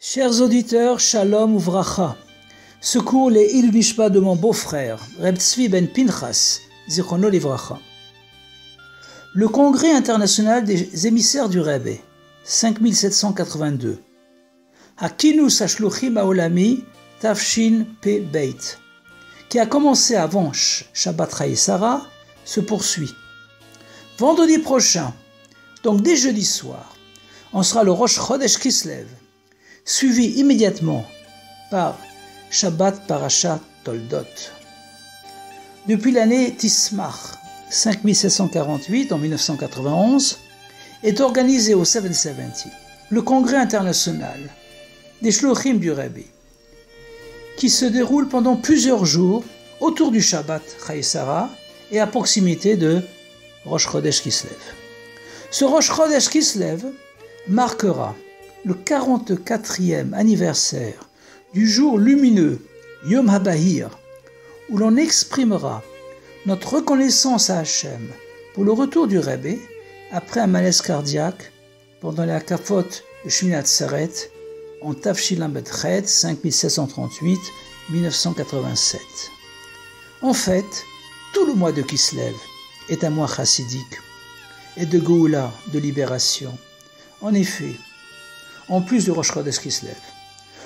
Chers auditeurs, Shalom Uvracha. Secours les Ilou Nishma de mon beau-frère, Reb Tzvi ben Pinchas, Zichrono Livracha. Le Congrès international des émissaires du Rebbe, 5782. Hakinus Hashluchim Haolami Tafshin P. Beit, qui a commencé avant Shabbat Chayei Sarah, se poursuit. Vendredi prochain, donc dès jeudi soir, on sera le Rosh Chodesh Kislev, suivi immédiatement par Shabbat Parashat Toldot. Depuis l'année Tismach 5748 en 1991, est organisé au 770 le Congrès international des Shluchim du Rebbe, qui se déroule pendant plusieurs jours autour du Shabbat Chayei Sarah et à proximité de Rosh Chodesh Kislev. Ce Rosh Chodesh Kislev marquera le 44e anniversaire du jour lumineux Yom HaBahir, où l'on exprimera notre reconnaissance à Hachem pour le retour du Rebbe après un malaise cardiaque pendant la Hakafot de Shmini Atzeret en Tafshin Lamed Chet 5738-1987. En fait, tout le mois de Kislev est un mois chassidique et de Geoula, de libération. En effet, en plus du Rosh Chodesh Kislev,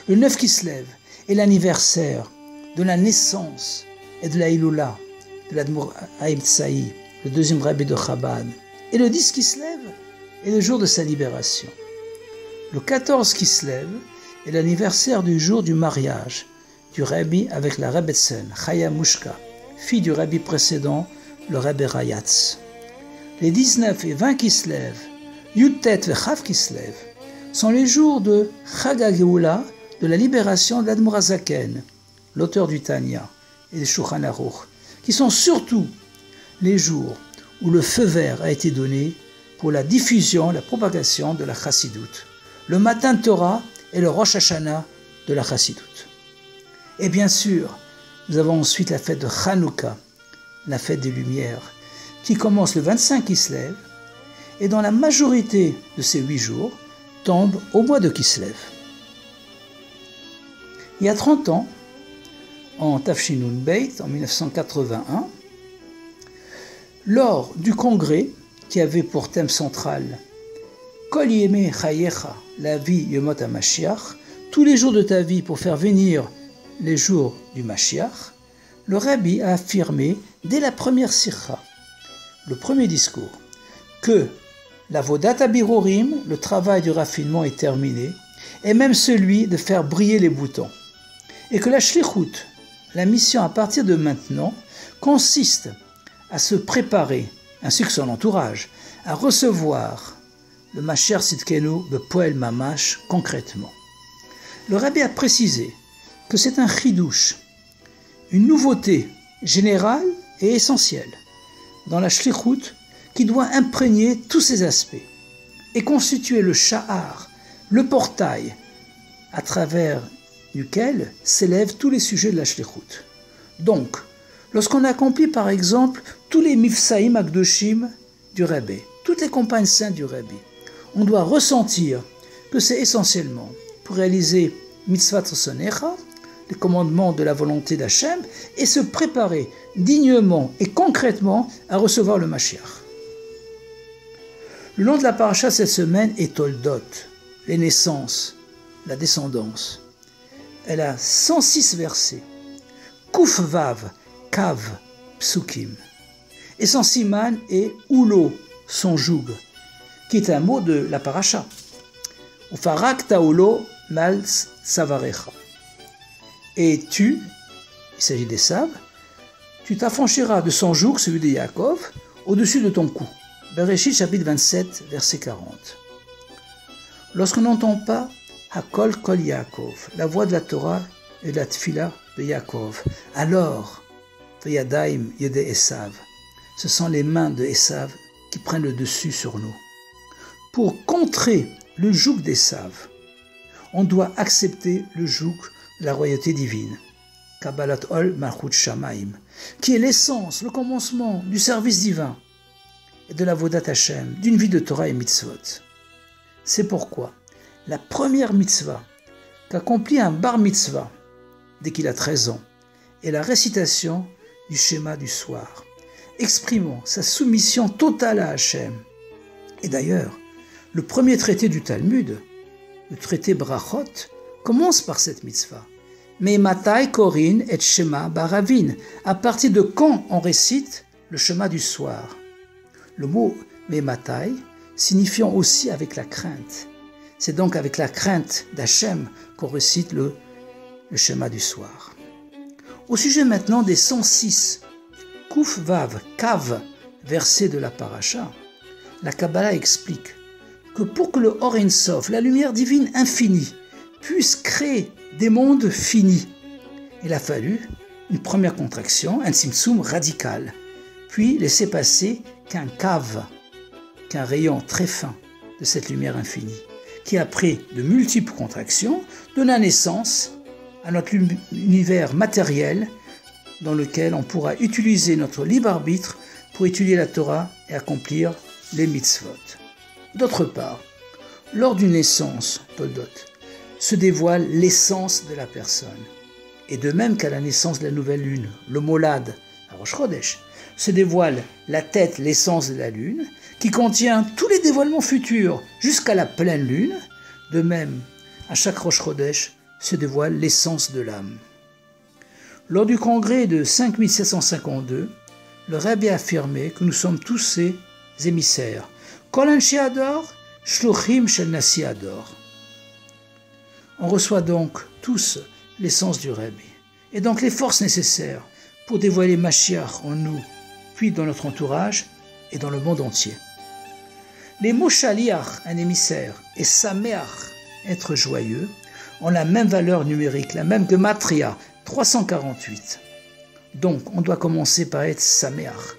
le 9 Kislev est l'anniversaire de la naissance et de la Hiloula de l'Admour Haïm Tsaï, le deuxième Rebbe de Chabad. Et le 10 Kislev est le jour de sa libération. Le 14 Kislev est l'anniversaire du jour du mariage du Rebbe avec la Rebbetzen, Chaya Mushka, fille du Rebbe précédent, le Rebbe Rayatz. Les 19 et 20 Kislev, Yud-Tet et Chav Kislev, sont les jours de Chag HaGeoula, de la libération de l'Admour HaZaken, l'auteur du Tanya et des Shulchan Aruch, qui sont surtout les jours où le feu vert a été donné pour la diffusion, la propagation de la Chassidoute, le matin de Torah et le Rosh Hashanah de la Chassidoute. Et bien sûr, nous avons ensuite la fête de Hanouka, la fête des Lumières, qui commence le 25 Kislev, et dans la majorité de ces 8 jours, tombe au mois de Kislev. Il y a 30 ans, en Tafshin Beit, en 1981, lors du congrès qui avait pour thème central Kol Yemei Chayecha, la vie Yemot HaMashiach, tous les jours de ta vie pour faire venir les jours du Mashiach, le Rabbi a affirmé dès la première sikha, le premier discours, que l'avodat habirurim, le travail du raffinement est terminé, et même celui de faire briller les boutons. Et que la shlichut, la mission à partir de maintenant, consiste à se préparer, ainsi que son entourage, à recevoir le Mashiach Tzidkenu bepoel mamash concrètement. Le Rabbi a précisé que c'est un chidouche, une nouveauté générale et essentielle dans la shlichut, qui doit imprégner tous ces aspects et constituer le sha'ar, le portail, à travers duquel s'élèvent tous les sujets de la shlichut. Donc, lorsqu'on accomplit par exemple tous les mifsaïm akdoshim du Rebbe, toutes les compagnes saintes du Rebbe, on doit ressentir que c'est essentiellement pour réaliser mitzvat sonecha, les commandements de la volonté d'Hachem, et se préparer dignement et concrètement à recevoir le Mashiach. Le nom de la paracha cette semaine est Toldot, les naissances, la descendance. Elle a 106 versets, Kuf Vav, Kav, Psukim. Et son siman est Ulo, son joug, qui est un mot de la paracha. Ufarak Taolo Mal Savarecha. Et tu, il s'agit des sables, tu t'affranchiras de son joug, celui de Yaakov, au-dessus de ton cou. Bereshit chapitre 27, verset 40. Lorsqu'on n'entend pas Hakol Kol Yaakov, la voix de la Torah et de la Tfila de Yaakov, alors, Vayadaim Yede Esav, ce sont les mains de Esav qui prennent le dessus sur nous. Pour contrer le joug d'Esav, on doit accepter le joug de la royauté divine, Kabbalat Ol Malchut Shamaim, qui est l'essence, le commencement du service divin et de la Vodat Hashem, d'une vie de Torah et mitzvot. C'est pourquoi la première mitzvah qu'accomplit un bar mitzvah dès qu'il a 13 ans et la récitation du schéma du soir, exprimant sa soumission totale à Hachem. Et d'ailleurs, le premier traité du Talmud, le traité Brachot, commence par cette mitzvah. Mais matai korin et shema baravin. À partir de quand on récite le schéma du soir? Le mot Mematai signifiant aussi avec la crainte. C'est donc avec la crainte d'Hachem qu'on récite le schéma du soir. Au sujet maintenant des 106 Kuf Vav, Kav, versets de la paracha, la Kabbalah explique que pour que le Or Ein Sof, la lumière divine infinie, puisse créer des mondes finis, il a fallu une première contraction, un tzimtzum radical, puis laisser passer qu'un Kav, qu'un rayon très fin de cette lumière infinie, qui après de multiples contractions donna naissance à notre univers matériel dans lequel on pourra utiliser notre libre arbitre pour étudier la Torah et accomplir les mitzvot. D'autre part, lors d'une naissance, Toldot, se dévoile l'essence de la personne. Et de même qu'à la naissance de la nouvelle lune, le Molad, à Rosh Chodesh, se dévoile la tête, l'essence de la lune, qui contient tous les dévoilements futurs jusqu'à la pleine lune. De même, à chaque Rosh Chodesh se dévoile l'essence de l'âme. Lors du congrès de 5752, le Rebbe a affirmé que nous sommes tous ses émissaires. Kol Anshe Ador, Shluchim Shel Nasi Ador. On reçoit donc tous l'essence du Rebbe, et donc les forces nécessaires pour dévoiler Mashiach en nous, puis dans notre entourage et dans le monde entier. Les mots Shaliach, un émissaire, et Sameach, être joyeux, ont la même valeur numérique, la même gematria, 348. Donc, on doit commencer par être Sameach,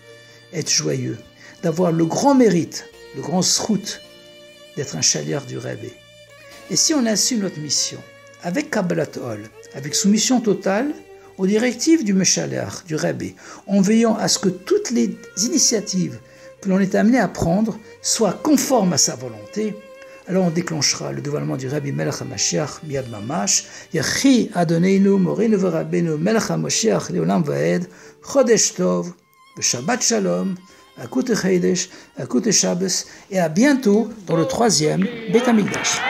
être joyeux, d'avoir le grand mérite, le grand srout, d'être un Shaliach du Rebbe. Et si on assume notre mission, avec Kabbalat Ol, avec soumission totale aux directives du Meshaleach, du Rebbe, en veillant à ce que toutes les initiatives que l'on est amené à prendre soient conformes à sa volonté, alors on déclenchera le dévoilement du Rabbi Melech HaMashiach, Miyad Mamash, Yechi Adoneinu, Morinu V'Rabbeinu, Melech HaMashiach, Leolam Vaed, Chodesh Tov, Shabbat Shalom, Akut Chodesh, Akut Shabbos, et à bientôt dans le 3e Beth Amikdash.